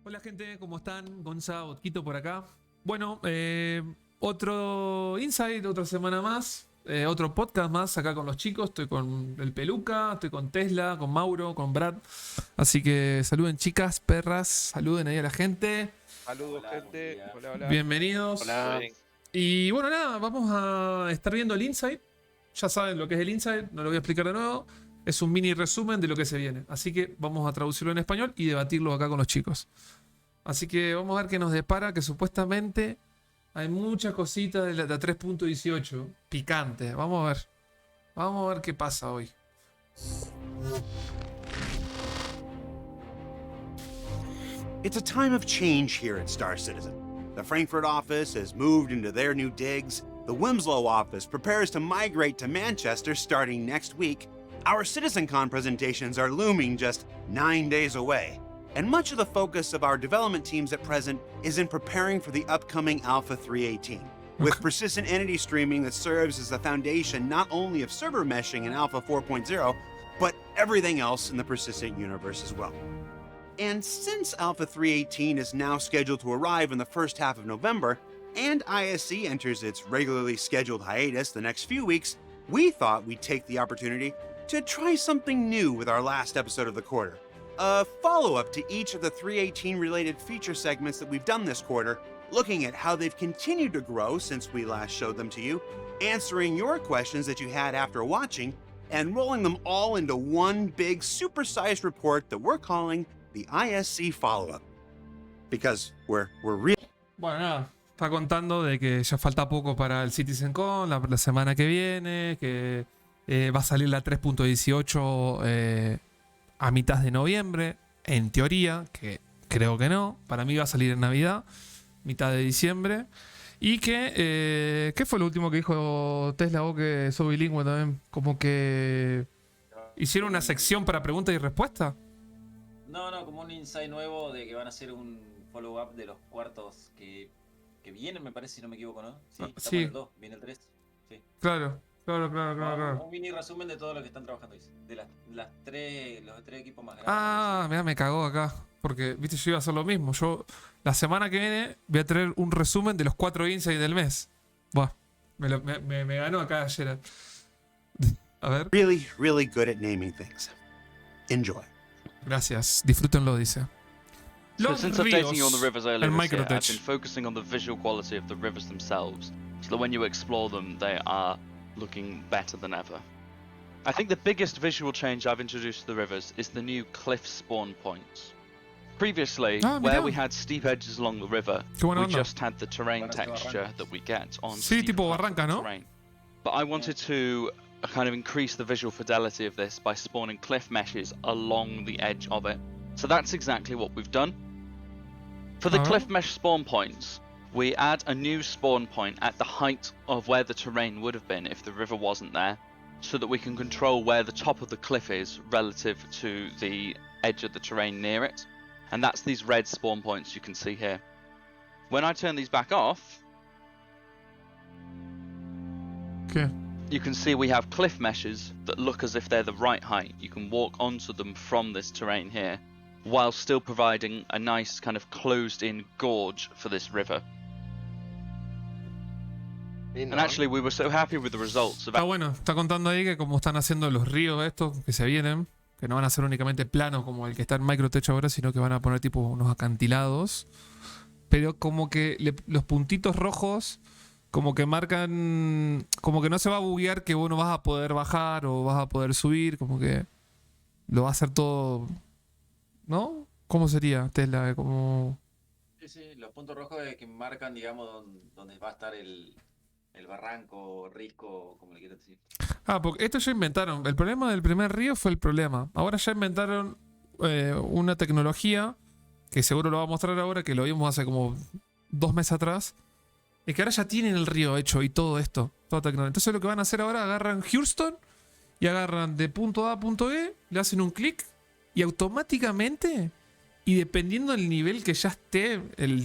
Hola gente, ¿cómo están? Gonza, Otquito por acá. Bueno, otro insight, otra semana más, otro podcast más acá con los chicos. Estoy con el Peluca, estoy con Tesla, con Mauro, con Brad. Así que saluden chicas, perras, saluden ahí a la gente. Saludos, gente. Hola, hola. Bienvenidos. Hola. Y bueno, nada, vamos a estar viendo el insight. Ya saben lo que es el insight, no lo voy a explicar de nuevo. Es un mini resumen de lo que se viene. Así que vamos a traducirlo en español y debatirlo acá con los chicos. Así que vamos a ver qué nos depara, que supuestamente hay muchas cositas de la 3.18 picantes. Vamos a ver. Vamos a ver qué pasa hoy. It's a time of change here at Star Citizen. The Frankfurt office has moved into their new digs. The Winslow office prepares to migrate to Manchester starting next week. Our CitizenCon presentations are looming just 9 days away. And much of the focus of our development teams at present is in preparing for the upcoming Alpha 3.18, with persistent entity streaming that serves as the foundation not only of server meshing in Alpha 4.0, but everything else in the persistent universe as well. And since Alpha 3.18 is now scheduled to arrive in the first half of November, and ISC enters its regularly scheduled hiatus the next few weeks, we thought we'd take the opportunity to try something new with our last episode of the quarter. A follow-up to each of the 3.18 related feature segments that we've done this quarter, looking at how they've continued to grow since we last showed them to you, answering your questions that you had after watching, and rolling them all into one big supersized report that we're calling the ISC follow-up. Because we're real. Bueno, nada. Está contando de que ya falta poco para el CitizenCon, la semana que viene, que va a salir la 3.18 a mitad de noviembre, en teoría, que creo que no. Para mí va a salir en Navidad, mitad de diciembre. Y que, ¿qué fue lo último que dijo Tesla, vos que sos bilingüe también? Como que hicieron una sección para preguntas y respuestas. No, como un insight nuevo de que van a hacer un follow-up de los cuartos que vienen, me parece, si no me equivoco, ¿no? Sí, está sí. por el 2, viene el 3. Sí. Claro. Un mini resumen de todo lo que están trabajando, dice. De los tres equipos más grandes. Ah, mira, me cagó acá. Porque, viste, yo iba a hacer lo mismo. Yo, la semana que viene, voy a traer un resumen de los 4 insights del mes. Buah, me ganó acá ayer. A ver. Really, really good at naming things. Enjoy. Gracias, disfrútenlo, dice. So Los since updating you on the rivers earlier el this year, I've microtouch. been focusing on the visual quality of the rivers themselves, so that when you explore them, they are looking better than ever. I think the biggest visual change I've introduced to the rivers is the new cliff spawn points. Previously, where we had steep edges along the river, we just had the terrain texture that we get on steep tipo barranca, ¿no? terrain. But I wanted to kind of increase the visual fidelity of this by spawning cliff meshes along the edge of it. So that's exactly what we've done. For the cliff mesh spawn points, we add a new spawn point at the height of where the terrain would have been if the river wasn't there, so that we can control where the top of the cliff is relative to the edge of the terrain near it. And that's these red spawn points you can see here. When I turn these back off, you can see we have cliff meshes that look as if they're the right height. You can walk onto them from this terrain here, while still providing a nice kind of closed-in gorge for this river. And actually, we were so happy with the results. Está bueno, está contando ahí que como están haciendo los ríos estos que se vienen, que no van a ser únicamente planos como el que está en Microtech ahora, sino que van a poner tipo unos acantilados, pero como que los puntitos rojos como que marcan, como que no se va a buguear que vos no vas a poder bajar o vas a poder subir, como que lo va a hacer todo, ¿no? ¿Cómo sería, Tesla? Como... Sí, los puntos rojos que marcan, digamos, donde va a estar el barranco, risco, como le quieras decir. Ah, porque esto ya inventaron. El problema del primer río fue el problema. Ahora ya inventaron una tecnología que seguro lo va a mostrar ahora, que lo vimos hace como 2 meses atrás. Es que ahora ya tienen el río hecho y todo esto. Toda tecnología. Entonces lo que van a hacer ahora, agarran Houston y agarran de punto A a punto B, le hacen un clic y automáticamente, y dependiendo del nivel que ya esté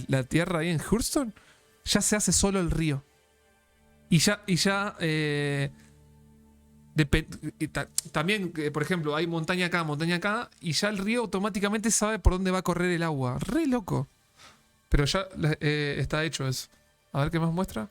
la tierra ahí en Houston, ya se hace solo el río. Y ya También, por ejemplo, hay montaña acá, y ya el río automáticamente sabe por dónde va a correr el agua. Re loco. Pero ya está hecho eso. A ver qué más muestra.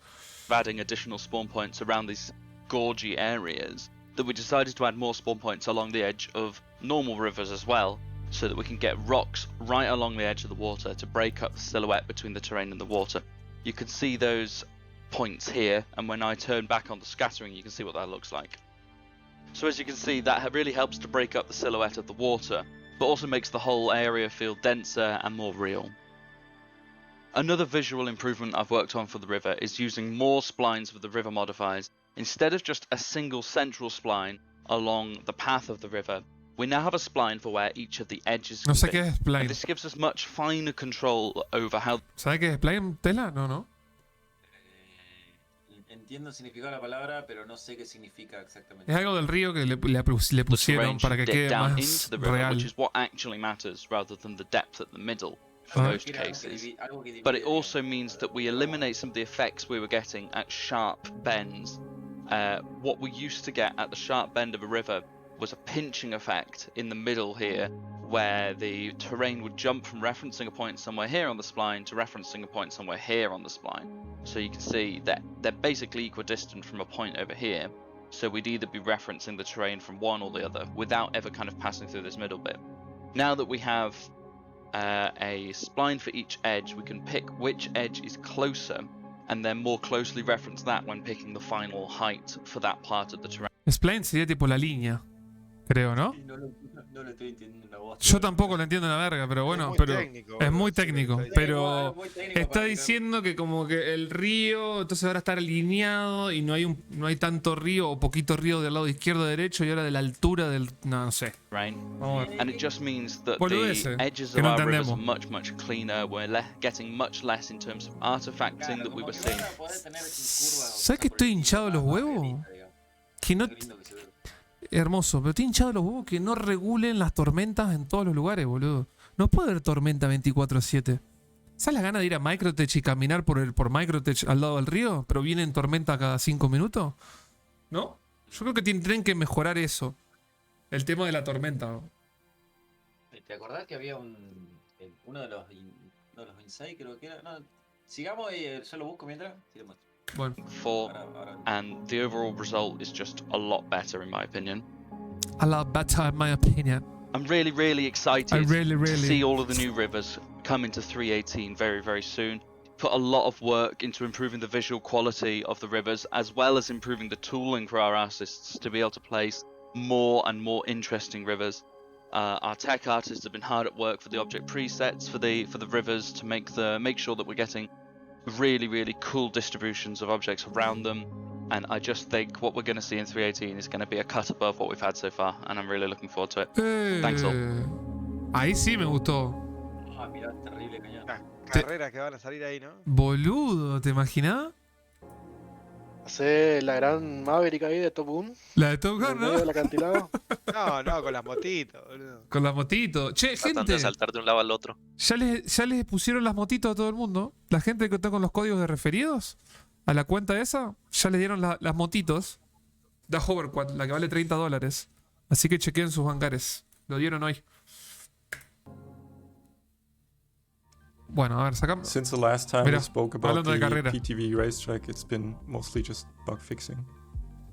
Adding additional spawn points around these gorgy areas, that we decided to add more spawn points along the edge of normal rivers as well, so that we can get rocks right along the edge of the water to break up the silhouette between the terrain and the water. You can see those points here, and when I turn back on the scattering, you can see what that looks like. So as you can see, that really helps to break up the silhouette of the water, but also makes the whole area feel denser and more real. Another visual improvement I've worked on for the river is using more splines with the river modifiers. Instead of just a single central spline along the path of the river, we now have a spline for where each of the edges No can sé be. qué es spline. And this gives us much finer control over how... ¿Sabe qué es spline, Tela? No. Entiendo el significado de la palabra, pero no sé qué significa exactamente. Es algo del río que le the pusieron terrain para should que dip quede down into más the river, which real. is what actually matters, rather than the depth at the middle for Ah. most cases. But it also means that we eliminate some of the effects we were getting at sharp bends. What we used to get at the sharp bend of a river was a pinching effect in the middle here, where the terrain would jump from referencing a point somewhere here on the spline to referencing a point somewhere here on the spline. So you can see that they're basically equidistant from a point over here. So we'd either be referencing the terrain from one or the other without ever kind of passing through this middle bit. Now that we have a spline for each edge, we can pick which edge is closer and then more closely reference that when picking the final height for that part of the terrain. Spline sería tipo la línea, creo, ¿no? No lo estoy entendiendo a vos. Yo tampoco lo entiendo en la verga, pero bueno, muy pero técnico, es boludo, muy sí, técnico. es Pero muy técnico está para diciendo que como que el río, entonces ahora está alineado y no hay tanto río o poquito río del lado izquierdo derecho y ahora de la altura del... No sé. Right? Vamos a ver. And it just means that Boludeces, the edges que of no our rivers are entendemos. much cleaner. We're getting much less in terms of artifacting that we were seeing. ¿Sabes que estoy hinchado los huevos? Que no... Hermoso, pero estoy hinchado los huevos que no regulen las tormentas en todos los lugares, boludo. No puede haber tormenta 24/7. ¿Sabes la gana de ir a Microtech y caminar por Microtech al lado del río? Pero vienen tormenta cada 5 minutos. ¿No? Yo creo que tienen que mejorar eso. El tema de la tormenta. ¿Te acordás que había uno de los insights, creo que era? No, sigamos y yo lo busco mientras. Sí, lo muestro. Bueno. And the overall result is just a lot better in my opinion. A lot better in my opinion. I'm really excited I really to see all of the new rivers come into 3.18 very soon. Put a lot of work into improving the visual quality of the rivers, as well as improving the tooling for our artists to be able to place more and more interesting rivers. Our tech artists have been hard at work for the object presets for the rivers to make sure that we're getting really cool distributions of objects around them, and I just think what we're going to see in 3.18 is going to be a cut above what we've had so far, and I'm really looking forward to it. Thanks all. Ahí sí me gustó. Ah, mirá, terrible cañón. Las carreras que van a salir ahí, ¿no? Boludo, ¿te imaginás? Hacer la gran Maverick ahí de Top Gun. La de Top En Gun, medio ¿no? del acantilado. No, con las motitos, boludo. Con la motito. Che, Tratando gente, de saltar de un lado al otro. ya les pusieron las motitos a todo el mundo. La gente que está con los códigos de referidos a la cuenta esa, ya le dieron las motitos. Da Hoverquad, la que vale $30. Así que chequeen sus hangares. Lo dieron hoy. Bueno, a ver, sacamos. Since the last time Mira, we spoke about hablando de the carrera. PTV racetrack, it's been mostly just bug fixing.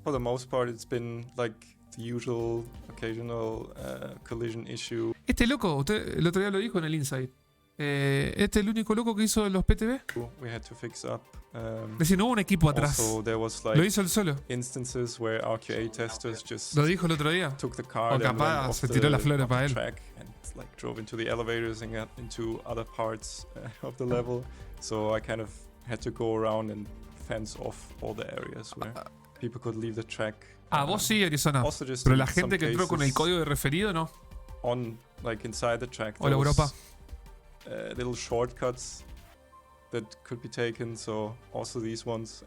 For the most part, it's been like the usual occasional collision issue. Este loco, usted el otro día lo dijo en el Insight. Este es el único loco que hizo los PTV. We had to fix up. Es decir, no hubo un equipo atrás. Also, there was Lo like hizo él solo. instances where RQA testers just Lo dijo el otro día. took the car O and capaz went off se tiró las flores off para the él. track and like drove into the elevators and got into other parts of the level. So I kind of had to go around and fence off all the areas where people could leave the track. Vos sí, Arizona. Also just Pero in la some gente que entró con el cases código de referido, no. on like inside the track. Hola, there was, Europa. little shortcuts that could be taken. So also these ones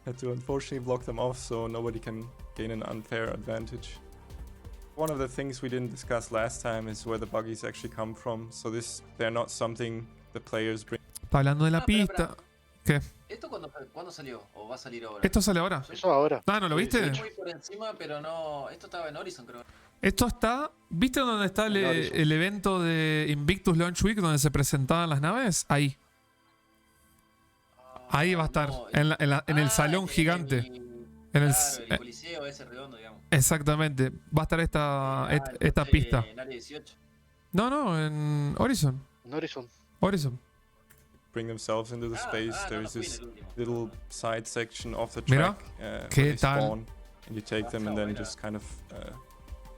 had to unfortunately block them off so nobody can gain an unfair advantage. One of the things we didn't discuss last time is where the buggies actually come from. So they're not something the players bring. Está hablando de la No, pero, pista. ¿Qué? ¿Esto cuándo salió? ¿O va a salir ahora? Esto sale ahora. Eso ahora. Ah, ¿no lo viste? Estoy muy por encima, pero no. Esto estaba en Horizon, creo. Esto está. ¿Viste dónde está En Horizon. el evento de Invictus Launch Week donde se presentaban las naves? Ahí. Ahí va a estar. No, En el salón gigante. En el, Claro, el coliseo ese redondo, digamos. exactamente. Va a estar esta Entonces, pista. En área 18. No, en Horizon. En Horizon. Horizon. Bring themselves into the space. No, There's fui en this el último. little side section of the Mira, track ¿qué where they tal? spawn, and you take them and then just kind of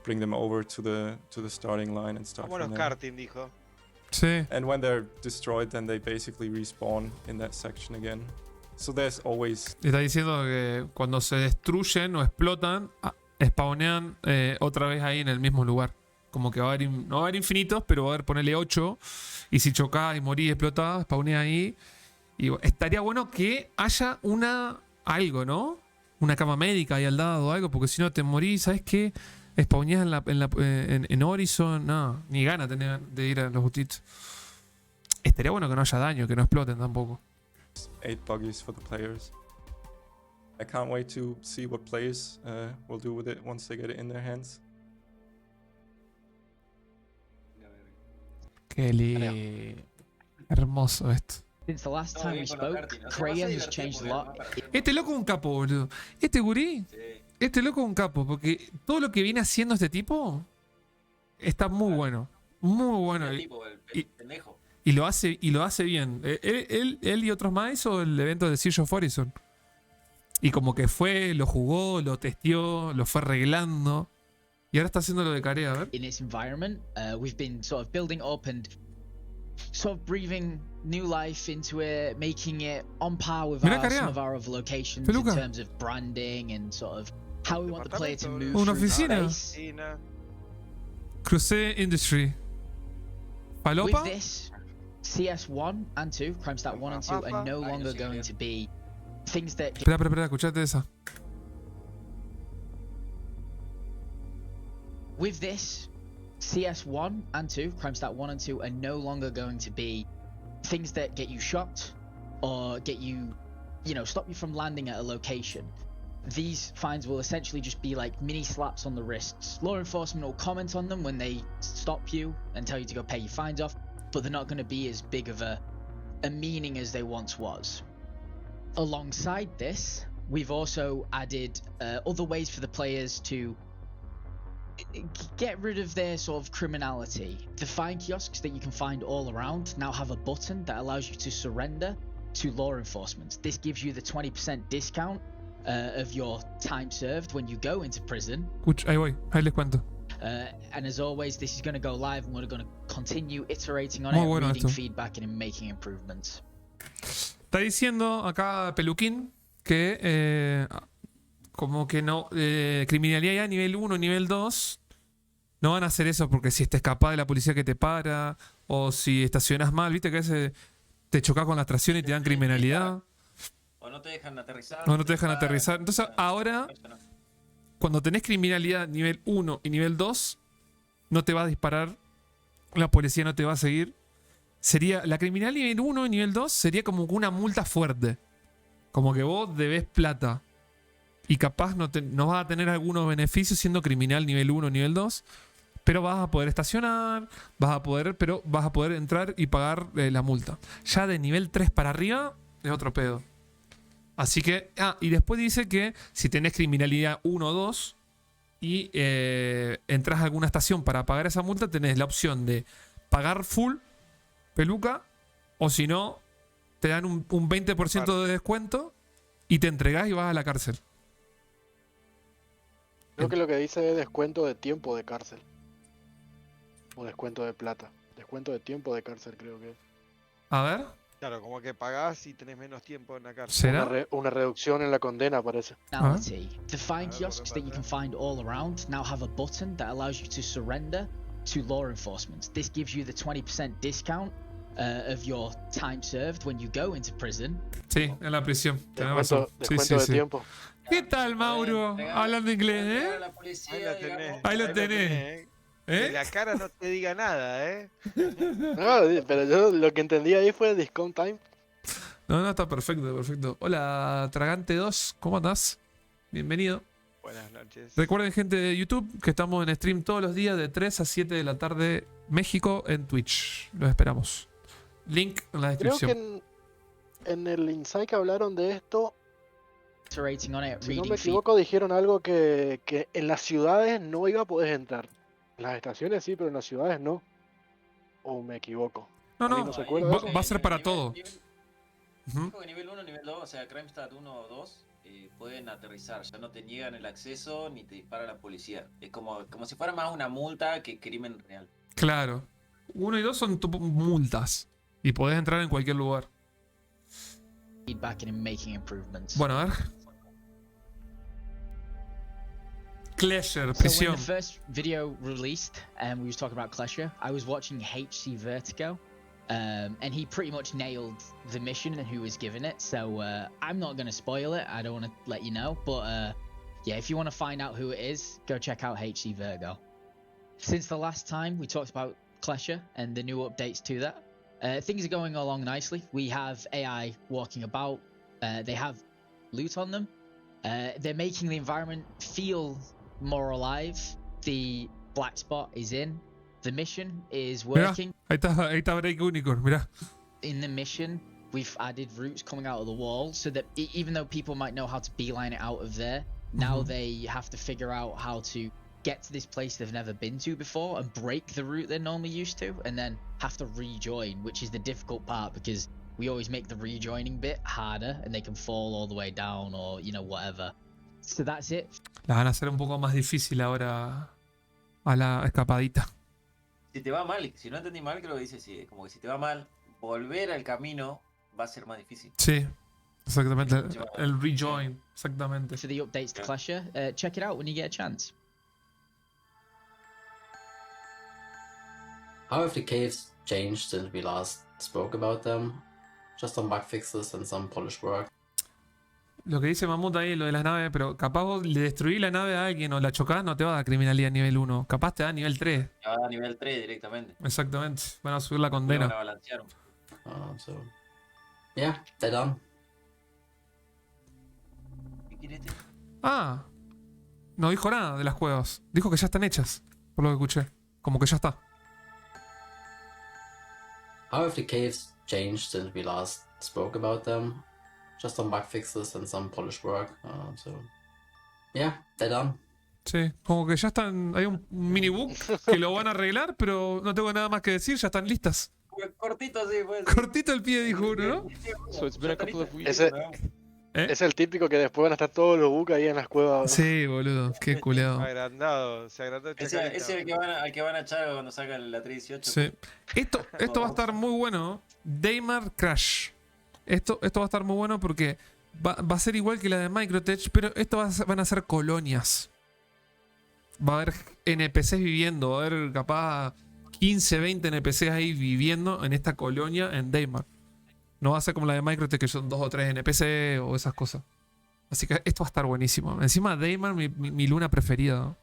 bring them over to the starting line and start Como from los there. karting, dijo. Sí. And when they're destroyed, then they basically respawn in that section again. So there's always Está diciendo que cuando se destruyen o explotan, spawnean otra vez ahí en el mismo lugar. Como que va a haber, no va a haber infinitos, pero va a haber, ponerle 8. Y si chocás y morís y explotás, spawnea ahí. Y estaría bueno que haya algo, ¿no? Una cama médica ahí al lado o algo, porque si no te morís, ¿sabes qué? Spawneás en Horizon, no, ni gana tener de ir a los justitos. Estaría bueno que no haya daño, que no exploten tampoco. 8 buggies for the players. I can't wait to see what players will do with it once they get it in their hands. Qué hermoso esto. Since the last Todo time bien we con los spoke, karting. O sea, Korea vas a has changed a divertir lot. porque Este loco es un capo, boludo. Este gurí, Sí. este loco es un capo, porque todo lo que viene haciendo este tipo está muy bueno. Muy bueno. El tipo, el y- pendejo. Y lo hace bien. Él y otros más hizo el evento de Siege of Horizon. Y como que fue, lo jugó, lo testeó, lo fue arreglando. Y ahora está haciendo lo de Corea, a ver. In its environment, we've been sort of building up and sort of breathing new life into it, making it on par with Mira, some Carea. of our other locations Peluca. in terms of branding and sort of how we want the player to Departamento, move Una through oficina. space. China. Crucé Industry. With Palopa. this, CS1 and 2, Crime Stat 1 and 2 are no Ay, longer no sé going leer. to be things that Espera, escuchate esa. with this, CS1 and 2, Crime Stat 1 and 2 are no longer going to be things that get you shocked or get you, stop you from landing at a location. These fines will essentially just be like mini slaps on the wrists. Law enforcement will comment on them when they stop you and tell you to go pay your fines off, but they're not going to be as big of a meaning as they once was. Alongside this, we've also added other ways for the players to get rid of their sort of criminality. The fine kiosks that you can find all around now have a button that allows you to surrender to law enforcement. This gives you the 20% discount of your time served when you go into prison. Ahí voy, ahí les cuento. And as always, this is going to go live and we're going to continue iterating on Muy it, bueno reading esto. feedback and making improvements. Está diciendo acá Peluquín que como que no, criminalidad ya nivel 1, nivel 2, no van a hacer eso porque si te escapas de la policía que te para o si estacionas mal, viste que a veces te chocas con la tracción y te dan criminalidad O no te dejan aterrizar. o no te dejan aterrizar. Entonces ahora, Eso no. cuando tenés criminalidad nivel 1 y nivel 2, no te va a disparar, la policía no te va a seguir. Sería la criminalidad nivel 1 y nivel 2 sería como una multa fuerte. Como que vos debés plata. Y capaz no vas a tener algunos beneficios siendo criminal nivel 1 o nivel 2. Pero vas a poder estacionar. Pero vas a poder entrar y pagar la multa. Ya de nivel 3 para arriba es otro pedo. Así que. Y después dice que si tenés criminalidad 1 o 2 y entras a alguna estación para pagar esa multa, tenés la opción de pagar full, peluca, o si no, te dan un 20% de descuento y te entregás y vas a la cárcel. Creo que lo que dice es descuento de tiempo de cárcel. O descuento de plata. Descuento de tiempo de cárcel, creo que es. A ver, Claro, como que pagás y tenés menos tiempo en la cárcel. ¿será? Una reducción en la condena, parece. Criminality. The fine Ah, kiosks that you can find all around now have a button that allows you to surrender to law enforcement. This gives you the 20% discount of your time served when you go into prison. Sí, en la prisión. Tenés razón. Descuento de tiempo. ¿Qué tal, Mauro? Hablando inglés, Entregar a ¿eh? la Ahí policía, la tenés. digamos. Ahí lo tenés. ¿eh? ¿Eh? Que la cara no te diga nada, ¿eh? No, pero yo lo que entendí ahí fue discount time. No, está perfecto, perfecto. Hola, Tragante2, ¿cómo andás? Bienvenido. Buenas noches. Recuerden, gente de YouTube, que estamos en stream todos los días de 3 a 7 de la tarde, México, en Twitch. Los esperamos. Link en la Creo descripción. que en el Insight que hablaron de esto, Iterating on it, si no reading me equivoco, dijeron algo que en las ciudades no iba a poder entrar. En las estaciones sí, pero en las ciudades no. ¿O me equivoco? No, ¿Alguien no, no se acuerda de eso? va a ser para todo. Ujú. Dijo que nivel 1, nivel 2, o sea, Crimestad 1 o 2, pueden aterrizar. Ya no te niegan el acceso ni te dispara la policía. Es como si fuera más una multa que crimen real. Claro. 1 y 2 son multas. Y podés entrar en cualquier lugar. feedback and in making improvements. Bueno, a ver. Clasher, So when prisión. the first video released and we was talking about Clasher, I was watching HC Vertigo, and he pretty much nailed the mission and who was given it. So I'm not going to spoil it. I don't want to let you know, but yeah, if you want to find out who it is, go check out HC Vertigo. Since the last time we talked about Clasher and the new updates to that, things are going along nicely. We have AI walking about. They have loot on them. They're making the environment feel more alive. The black spot is in. The mission is Mirá, working. ahí está Break Unicorn, mirá. In the mission, we've added routes coming out of the wall so that even though people might know how to beeline it out of there, now they have to figure out how to get to this place they've never been to before and break the route they're normally used to, and then have to rejoin, which is the difficult part because we always make the rejoining bit harder and they can fall all the way down or, you know, whatever. So that's it. La van a hacer un poco más difícil ahora a la escapadita. Si te va mal, si no entendí mal, creo que dice sí, como que si te va mal, volver al camino va a ser más difícil. Sí, exactamente. El rejoin, exactamente. For the updates to Clasher, check it out when you get a chance. How have the caves changed since we last spoke about them? Just some bug fixes and some polish work. Lo que dice Mamut ahí, lo de las naves, pero capaz vos le destruís la nave a alguien o la chocás, no te va a dar criminalidad nivel 1. Capaz te da nivel 3. Ya va a nivel 3 directamente. Exactamente. Van a subir la Lo van a condena. balancear. So, yeah, they're done. ¿Qué quiere este? Ah, no dijo nada de las cuevas. Dijo que ya están hechas, por lo que escuché. Como que ya está. How have the caves changed since we last spoke about them? Just some bug fixes and some polish work. So, yeah, they're done. Sí, como que ya están. Hay un minibook que lo van a arreglar, pero no tengo nada más que decir, ya están listas. Cortito, sí, pues. Cortito el pie, dijo uno, ¿no? So it's been a couple of weeks. Ese es el típico que después van a estar todos los bugs ahí en las cuevas. Sí, boludo, qué culeado. Agrandado, se agrandó el Ese chacarita. es el que van a echar cuando sacan la 318. Sí. Esto va a estar muy bueno. Daymar Crash. Esto va a estar muy bueno porque va a ser igual que la de Microtech, pero van a ser colonias. Va a haber NPCs viviendo, va a haber capaz 15, 20 NPCs ahí viviendo en esta colonia en Daymar. No va a ser como la de Microtech que son 2 o 3 NPC o esas cosas. Así que esto va a estar buenísimo. Encima Daymar, mi luna preferida.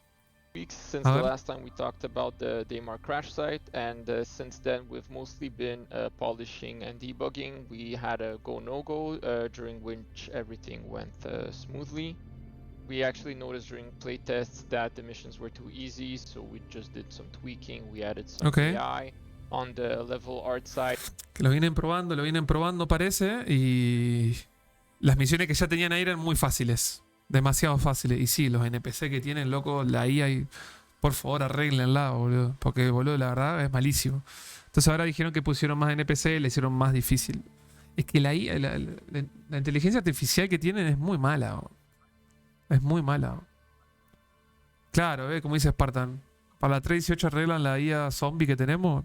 Weeks since the last time we talked about the Daymar crash site, and since then we've mostly been polishing and debugging. We had a go no go during which everything went smoothly. We actually noticed during playtests that the missions were too easy, so we just did some tweaking. We added some AI on the level art side. Que lo vienen probando parece, y las misiones que ya tenían ahí eran muy fáciles. Demasiado fáciles. Y sí, los NPC que tienen, loco, la IA, y por favor arréglenla, boludo. Porque, boludo, la verdad es malísimo. Entonces ahora dijeron que pusieron más NPC y le hicieron más difícil. Es que la IA, la inteligencia artificial que tienen es muy mala. Bro. Es muy mala. Bro. Claro, como dice Spartan. Para la 318 arreglan la IA zombie que tenemos.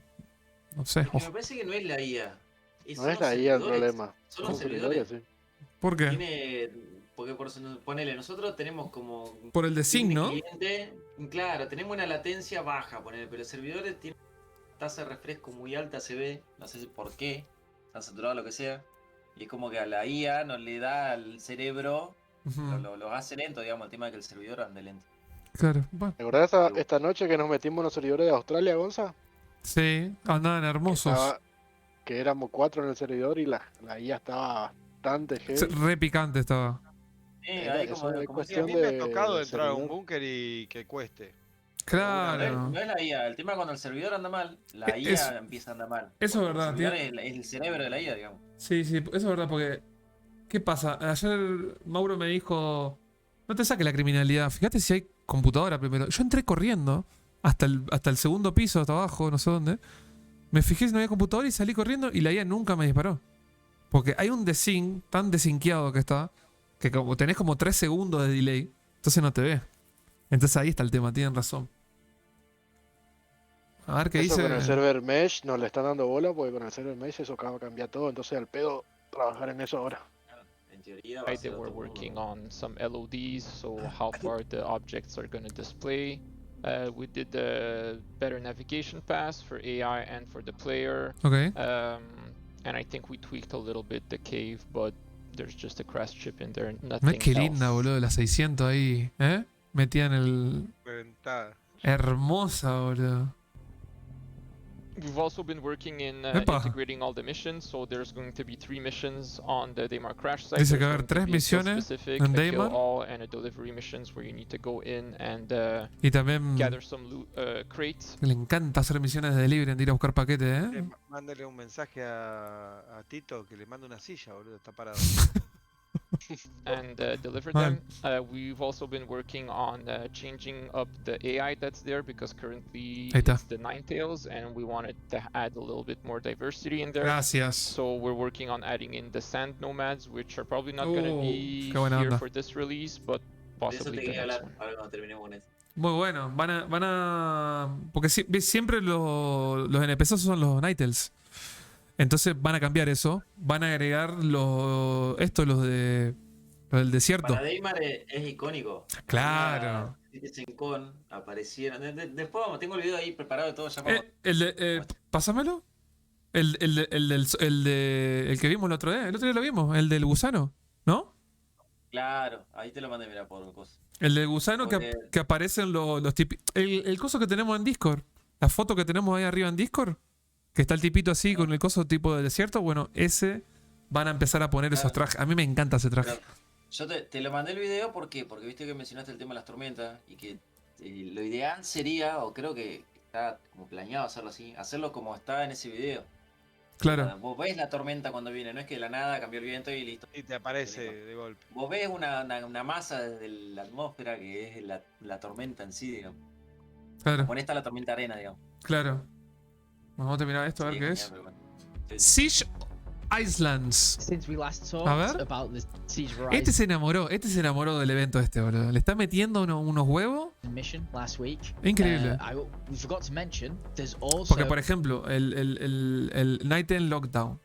No sé. Me parece que no es la IA. No es la IA el problema. Son los servidores. Sí. ¿Por qué? Porque ponele, nosotros tenemos como... Por el design, ¿no? Cliente, claro, tenemos una latencia baja, ponele, pero el servidor tiene una tasa de refresco muy alta, se ve, no sé por qué, está saturado lo que sea, y es como que a la IA no le da al cerebro, lo hace lento, digamos, el tema de que el servidor ande lento. Claro, bueno. ¿Te acordás esta noche que nos metimos en los servidores de Australia, Gonza? Sí, andaban hermosos. que éramos 4 en el servidor y la IA estaba bastante heavy. Re picante estaba. Sí, Era- ahí eso es como Sí, a cuestión mí me ha de tocado entrar a un servidor. búnker y que cueste. Claro. no es la IA, el tema cuando el servidor anda mal, la Es- IA empieza a andar mal. eso es Porque verdad, el servidor tío. es el cerebro de la IA, digamos. Sí, sí, eso es verdad, porque. ¿Qué pasa? Ayer Mauro me dijo. No te saques la criminalidad, fíjate si hay computadora primero. Yo entré corriendo hasta el segundo piso, hasta abajo, no sé dónde. Me fijé si no había computadora y salí corriendo y la IA nunca me disparó. Porque hay un desync tan desinqueado que está, que como tenés como 3 segundos de delay, entonces no te ve. Entonces ahí está el tema, tienen razón. A ver qué Eso dice. con el server mesh nos le están dando bola porque con el server mesh eso acaba de cambiar todo, entonces al pedo trabajar en eso ahora. En teoría va a Right, they ser were otro mundo. working on some LODs, so how far the objects are going to display. We did a better navigation pass for AI and for the player. Ok. And I think we tweaked a little bit the cave, but there's just a crash chip in there, Mirá nothing qué else. linda, boludo, la 600 ahí, ¿eh? Metida en el. Reventada. Hermosa, boludo. We've also been working in Epa. integrating all the missions, so there's going to be 3 missions on the Daymar crash site. Dice que There's va a haber going to 3 be a kill misiones specific, en a kill Daymar. all, and a delivery missions where you need to go in and Y también gather some loot crates. le encanta hacer misiones de delivery, de ir a buscar paquetes, ¿eh? Mándale un mensaje a Tito que le mande una silla, boludo, está parado. And deliver Man. them. We've also been working on changing up the AI that's there because currently Ahí está. it's the Ninetales and we wanted to add a little bit more diversity in there. Gracias. So we're working on adding in the sand nomads, which are probably not going to be qué buena here onda. for this release, but De eso possibly te the quería next hablar, one. ahora cuando terminemos con eso. Muy bueno. Van a. Porque siempre los NPCs son los Nightels. Entonces van a cambiar eso. Van a agregar los del desierto. Para Daymar es icónico. Claro. Citizen Con aparecieron. Después vamos, tengo el video ahí preparado y todo. Ya Pásamelo. El que vimos el otro día. El otro día lo vimos. El del gusano. ¿No? Claro, ahí te lo mandé, mira, por cosas. El del gusano que aparecen los típicos. El coso que tenemos en Discord. La foto que tenemos ahí arriba en Discord. Que está el tipito así con el coso tipo de desierto. Bueno, ese van a empezar a poner esos trajes. A mí me encanta ese traje. Yo te lo mandé el video porque viste que mencionaste el tema de las tormentas y que lo ideal sería, o creo que está como planeado hacerlo así, hacerlo como está en ese video. Claro. Vos ves la tormenta cuando viene, no es que de la nada cambió el viento y listo. Y te aparece de golpe. Vos ves una masa desde la atmósfera que es la tormenta en sí, digamos. Claro. Como en esta la tormenta arena, digamos. Claro. Vamos a terminar esto a ver Sí, qué genial, es. pero bueno. Siege Islands. Since we last A talked ver. about the Siege of Este se enamoró del evento boludo. Le está metiendo unos huevos. mission last week. Increíble. We forgot to mention there's also Porque, por ejemplo, el Night End Lockdown.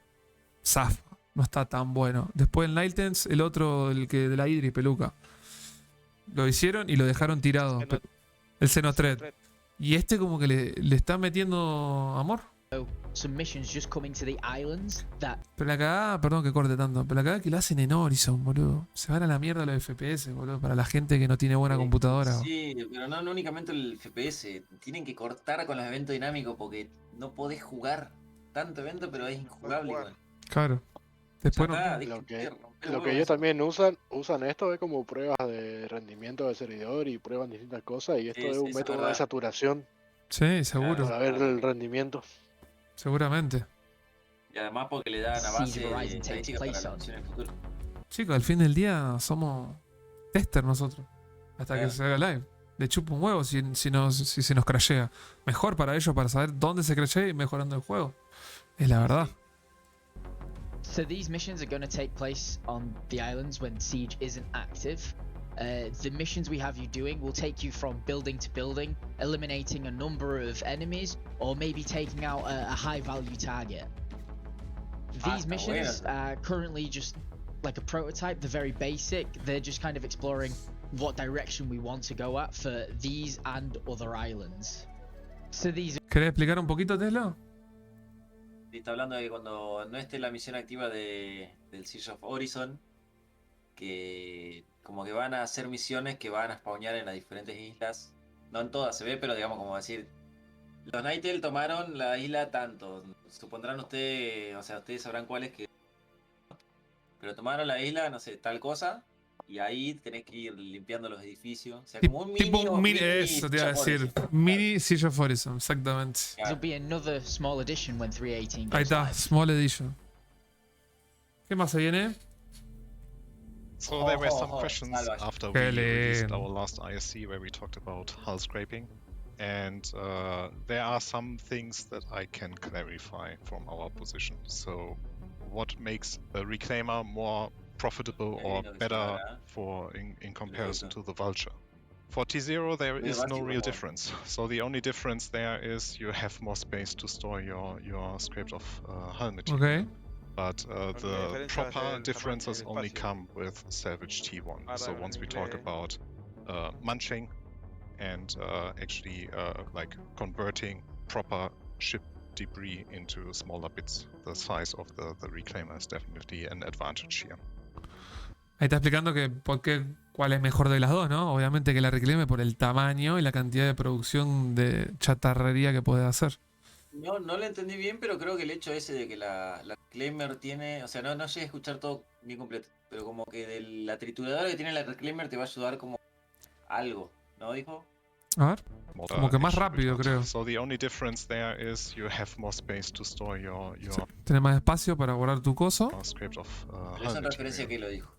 Zafa. No está tan bueno. Después el Night Ends, el otro, el que de la Hydra y peluca. Lo hicieron y lo dejaron tirado. El Xenotred. Y este como que le está metiendo amor. some missions just coming to the islands that Pero la cagada, perdón que corte tanto, pero la cagada que lo hacen en Horizon, boludo. Se van a la mierda los FPS, boludo, para la gente que no tiene buena computadora. Sí, pero no únicamente el FPS. Tienen que cortar con los eventos dinámicos porque no podés jugar tanto evento, pero es injugable igual. Claro. Después Ya está, Lo que, romper lo el que huevo ellos eso. también usan esto es como pruebas de rendimiento del servidor y prueban distintas cosas y esto Sí, es sí, un eso es método de verdad. saturación Sí, seguro. para ver el rendimiento. Seguramente. Y además porque le dan a Siege base of de Horizon takes estadísticas para place la on. opción en el futuro. Chicos, al fin del día somos tester nosotros. Hasta que Claro. se haga live. Le chupa un huevo si se nos crashea. Mejor para ellos, para saber dónde se crashea y mejorando el juego. Es la verdad. So these missions are going to take place on the islands when Siege isn't active. The missions we have you doing will take you from building to building, eliminating a number of enemies, or maybe taking out a high value target. These está missions bueno. are currently just like a prototype, they're very basic, they're just kind of exploring what direction we want to go at for these and other islands. So these ¿Querés explicar un poquito, Tesla? Y está hablando de que cuando no esté la misión activa del Siege of Horizon, que como que van a hacer misiones que van a spawnear en las diferentes islas. No en todas se ve, pero digamos como decir, Los Nightel tomaron la isla tanto. Supondrán ustedes, o sea, ustedes sabrán cuáles que... Pero tomaron la isla, no sé, tal cosa. Y ahí tenés que ir limpiando los edificios. O sea, como un Tipo mini... un mini, eso te iba a decir. Mini Sea of Horizon, exactamente. There'll be another small edition when 318 Ahí goes está, live. Small Edition. ¿Qué más se viene? So there were some questions Salvage. after Qué we released lindo. our last ISC where we talked about hull scraping. And there are some things that I can clarify from our position. So what makes a reclaimer more profitable or better for in comparison to the vulture? For T0 there is no real difference. So the only difference there is you have more space to store your scraped off hull material. Ok. But the proper differences only come with salvage T1. So once we talk about munching and actually like converting proper ship debris into smaller bits, the size of the reclaimer is definitely an advantage here. Ahí está explicando que cuál es mejor de las dos, ¿no? Obviamente que la reclame por el tamaño y la cantidad de producción de chatarrería que puede hacer. No lo entendí bien, pero creo que el hecho ese de que la Reclaimer tiene... O sea, no llegué a escuchar todo bien completo. Pero como que de la trituradora que tiene la Reclaimer te va a ayudar como algo, ¿no? Dijo. A ver. Como que más rápido, creo. So the only difference there is you have more space to store your Tenés más espacio para guardar tu coso. scraped off Pero esa referencia que lo dijo.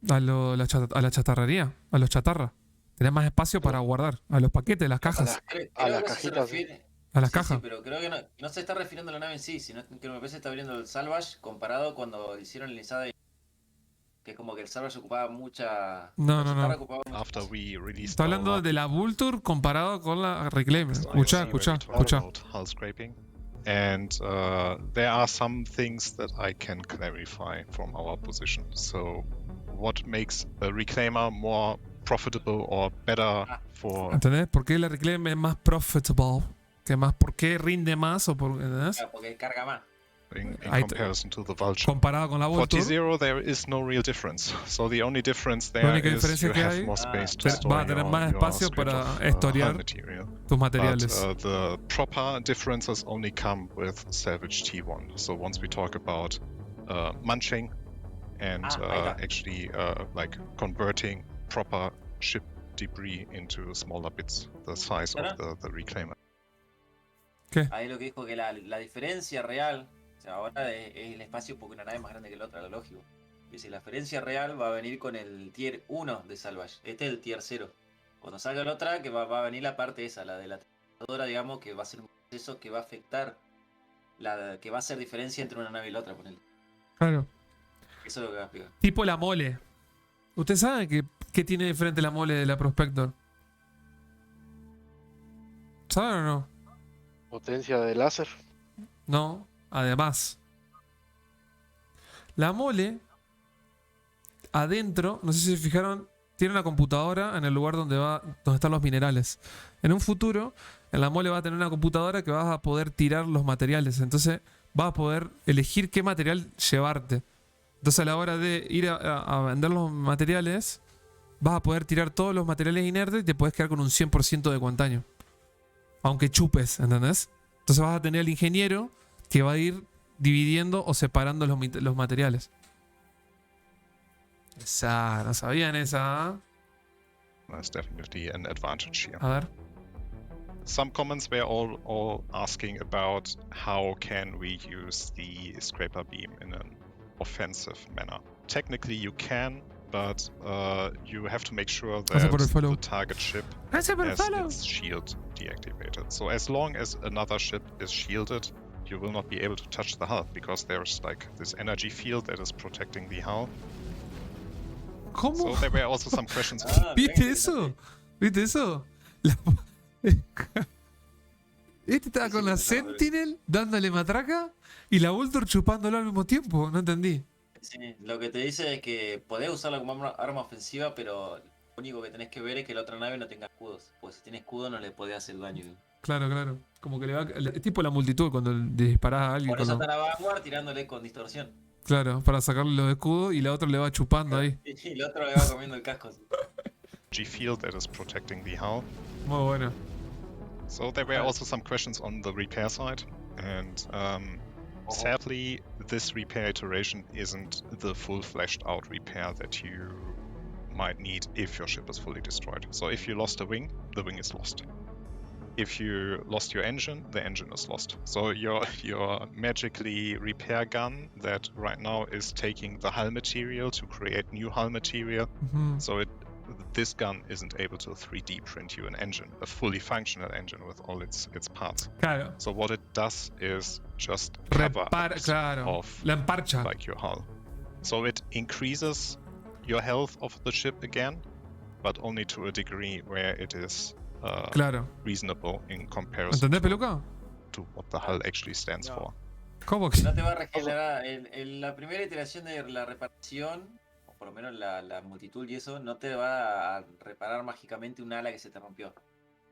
A la chatarrería, a los chatarras. Tenés más espacio para guardar. A los paquetes, las cajas. A las Creo que eso se cajitas. refiere- A las Sí, cajas. sí, pero creo que no se está refiriendo a la nave en sí, sino que me parece que está abriendo el Salvage comparado cuando hicieron el Inside, que es como que el Salvage ocupaba mucha... No, la no. chatarra ocupaba mucha after espacio. we released Está hablando our de la Vulture comparado con la Reclaimer. last Escuchá, ISC where we escuchá, talked escuchá. about hull scraping. And there are some things that I can clarify from our position. So what makes a reclaimer more profitable or better for ¿Entendés? ¿Por qué la Reclaimer es más profitable? Que más, ¿por qué rinde más? O por, ¿entendés? Claro, porque carga más. in Ahí comparison to the vulture? Comparado con la For Vulture, T0 there is no real difference. So the only difference la there única is diferencia you que have hay more space to va store a tener your más espacio scraped para off, hull estorear material. tus But materiales. the proper differences only come with salvage T1. So once we talk about munching and actually like converting proper ship debris into smaller bits, the size of the reclaimer. Ahí lo que dijo que la diferencia real, o sea, ahora es el espacio porque una nave es más grande que la otra, lo lógico. Dice, la diferencia real va a venir con el tier 1 de Salvage. Este es el tier 0. Cuando salga la otra, que va a venir la parte esa, la de la trituradora, digamos, que va a ser un proceso que va a afectar, que va a hacer diferencia entre una nave y la otra, ponele. Claro. Eso es lo que va a explicar. Tipo la mole. ¿Usted sabe qué tiene diferente la mole de la Prospector? ¿Saben o no? Potencia de láser. No, además. La mole, adentro, no sé si se fijaron, tiene una computadora en el lugar donde están los minerales. En un futuro, en la mole va a tener una computadora que vas a poder tirar los materiales. Entonces, vas a poder elegir qué material llevarte. Entonces, a la hora de ir a vender los materiales, vas a poder tirar todos los materiales inertes y te puedes quedar con un 100% de cuantaño. Aunque chupes, ¿entendés? Entonces vas a tener el ingeniero que va a ir dividiendo o separando los materiales. Esa, no sabían esa. That's definitely an advantage here. A ver. Some comments were all asking about how can we use the scraper beam in an offensive manner. Technically you can, but you have to make sure that the target ship has its shield deactivated. So as long as another ship is shielded, you will not be able to touch the hull because there's like this energy field that is protecting the hull. ¿Cómo? So there were also some questions. ¿Viste eso? ¿Viste eso? Este estaba con la Sentinel dándole matraca y la Vulture chupándolo al mismo tiempo. No entendí. Sí, lo que te dice es que podés usarla como arma ofensiva, pero lo único que tenés que ver es que la otra nave no tenga escudos. Pues si tiene escudo no le podés hacer daño. Claro, claro. Como que le va. Es tipo la multitud cuando disparás a alguien. Por eso está la Vanguard tirándole con distorsión. Claro, para sacarle los escudos y la otra le va chupando ahí. Y el otro le va comiendo el casco. G field that is protecting the hull. Muy bueno. So there were also some questions on the repair side, and sadly, this repair iteration isn't the full-fleshed out repair that you might need if your ship is fully destroyed. So if you lost a wing, the wing is lost. If you lost your engine, the engine is lost. So your magically repair gun that right now is taking the hull material to create new hull material. So this gun isn't able to 3D print you an engine, a fully functional engine with all its parts. Claro. So what it does is just cover off La emparcha. like your hull. So it increases your health of the ship again, but only to a degree where it is reasonable in comparison ¿Entendés, Peluca? to what the hull actually stands for. ¿Cómo que? No te va a regenerar. La primera iteración de la reparación, o por lo menos la multitud y eso, no te va a reparar mágicamente un ala que se te rompió.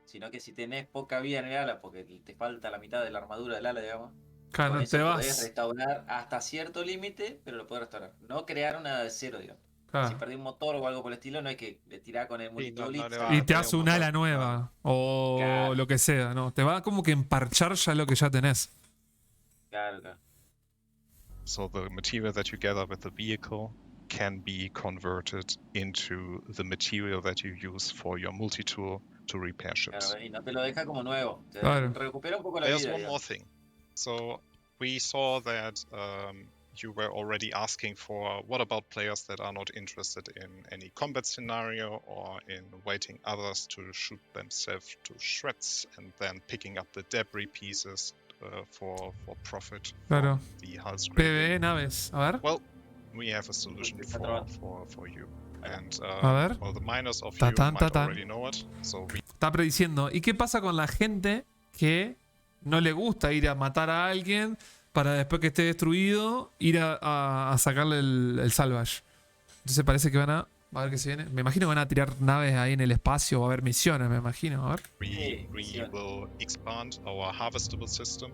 Sino que si tenés poca vida en el ala, porque te falta la mitad de la armadura del ala, digamos, Claro, con no eso te podés vas. restaurar hasta cierto límite, pero lo podés restaurar. No crear una de cero, digamos. Claro. Si perdí un motor o algo por el estilo, no hay que le tirar con el multitool Y te hace un ala nueva. O lo que sea, ¿no? Te va como que emparchar ya lo que ya tenés. Claro, claro. So the material that you gather with the vehicle can be converted into the material that you use for your multi-tool to repair ships. Claro, y no te lo deja como nuevo. Te recupera un poco la There's vida. one more thing. So we saw that you were already asking for what about players that are not interested in any combat scenario or in waiting others to shoot themselves to shreds and then picking up the debris pieces for profit Claro. from the hull scraping. PvE, naves. A ver. Well, we have a solution for you. And A ver. well, the miners of you Tatán, might tatán. already know it. So we Está prediciendo. ¿Y qué pasa con la gente que no le gusta ir a matar a alguien para después que esté destruido ir a sacarle el salvage? Entonces parece que van a ver qué se viene. Me imagino que van a tirar naves ahí en el espacio. Va a haber misiones, me imagino. A ver. We will expand our harvestable system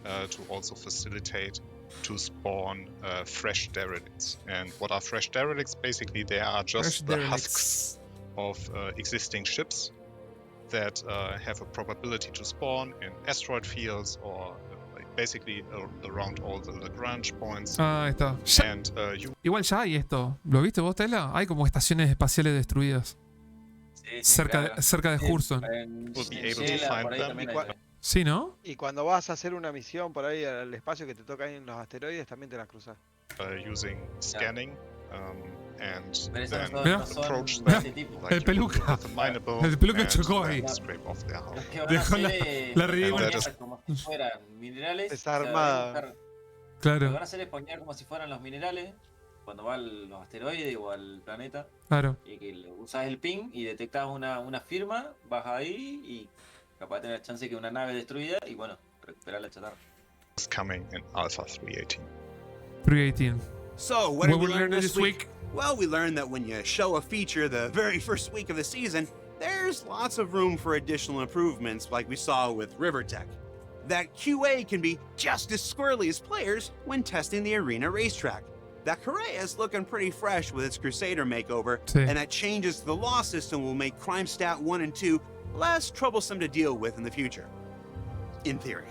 to also facilitate to spawn fresh derelicts. And what are fresh derelicts? Basically, they are just the husks of existing ships that have a probability to spawn in asteroid fields or basically around all the Lagrange points. Ah, ahí está. And Igual ya hay esto. ¿Lo viste vos, Tela? Hay como estaciones espaciales destruidas. Cerca de Hurston. will be able to find them. Sí, ¿no? Y cuando vas a hacer una misión por ahí al espacio que te toca ahí en los asteroides, también te las cruzas. Using scanning and Pero then no son approach de them este tipo. like El peluca. you would with a mineable El peluca and chocó then ahí. scrape off their hull. Los que van Dejó a la hacer ridícula. como si fueran minerales. Desarmada. Lo que Claro, van a hacer es poner como si fueran los minerales cuando va a los asteroides o al planeta. claro. Y que usas el ping y detectas una firma, vas ahí y capaz de tener la chance que una nave destruida y bueno, recuperar la chatarra. It's coming in Alpha 318. 318. So, what did we learn this week? Well, we learned that when you show a feature the very first week of the season, there's lots of room for additional improvements like we saw with Rivertech. That QA can be just as squirrely as players when testing the arena racetrack. That Correa is looking pretty fresh with its Crusader makeover, Sí. and that changes to the law system will make Crime Stat 1 and 2 less troublesome to deal with in the future. In theory.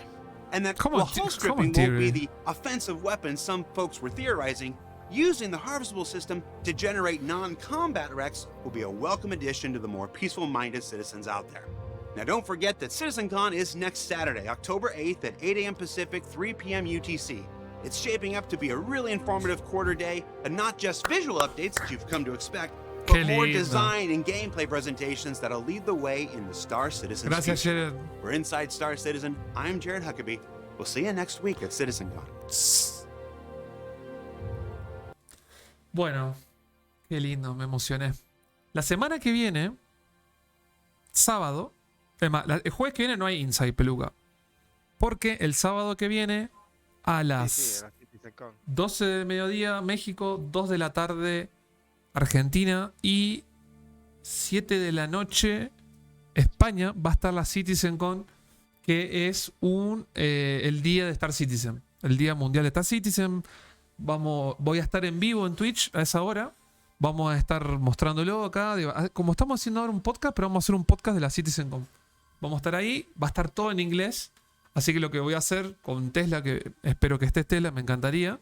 And that Come while on, hull come stripping on, won't theory. be the offensive weapon some folks were theorizing, using the harvestable system to generate non-combat wrecks will be a welcome addition to the more peaceful-minded citizens out there. Now don't forget that CitizenCon is next Saturday, October 8th at 8 a.m. Pacific, 3 p.m. UTC. It's shaping up to be a really informative quarter day, and not just visual updates that you've come to expect, but Qué more lindo. design and gameplay presentations that'll lead the way in the Star Citizen. Gracias, Jared. We're inside Star Citizen. I'm Jared Huckabee. We'll see you next week at CitizenCon. Bueno, qué lindo, me emocioné. La semana que viene, sábado, es más, el jueves que viene no hay Inside Peluca. Porque el sábado que viene, a las Sí, la CitizenCon. 12 de mediodía, México, 2 de la tarde, Argentina, y 7 de la noche, España, va a estar la CitizenCon, que es el día de Star Citizen, el día mundial de Star Citizen. Voy a estar en vivo en Twitch a esa hora. Vamos a estar mostrándolo acá. Como estamos haciendo ahora un podcast, pero vamos a hacer un podcast de la CitizenCon. Vamos a estar ahí, va a estar todo en inglés. Así que lo que voy a hacer con Tesla, que espero que esté Tesla, me encantaría.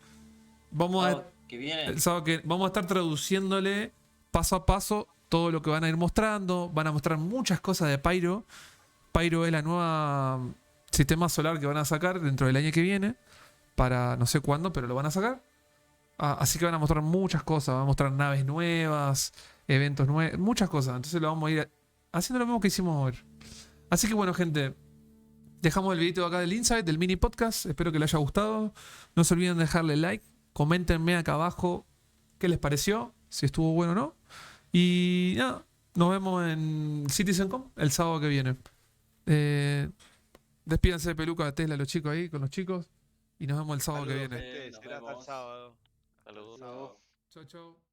Vamos a, Que viene. el sábado que vamos a estar traduciéndole paso a paso todo lo que van a ir mostrando. Van a mostrar muchas cosas de Pyro. Pyro es la nueva sistema solar que van a sacar dentro del año que viene. Para no sé cuándo, pero lo van a sacar. Así que van a mostrar muchas cosas. Van a mostrar naves nuevas, eventos nuevos, muchas cosas. Entonces lo vamos a ir haciendo lo mismo que hicimos hoy. Así que bueno, gente. Dejamos el videito acá del Insight, del mini podcast. Espero que les haya gustado. No se olviden de dejarle like. Coméntenme acá abajo qué les pareció, si estuvo bueno o no. Y nada, nos vemos en CitizenCom el sábado que viene. Despídanse de peluca de Tesla los chicos ahí, con los chicos. Y nos vemos el sábado que viene. Será hasta el sábado. Saludos. Hasta el sábado. Chau, chau.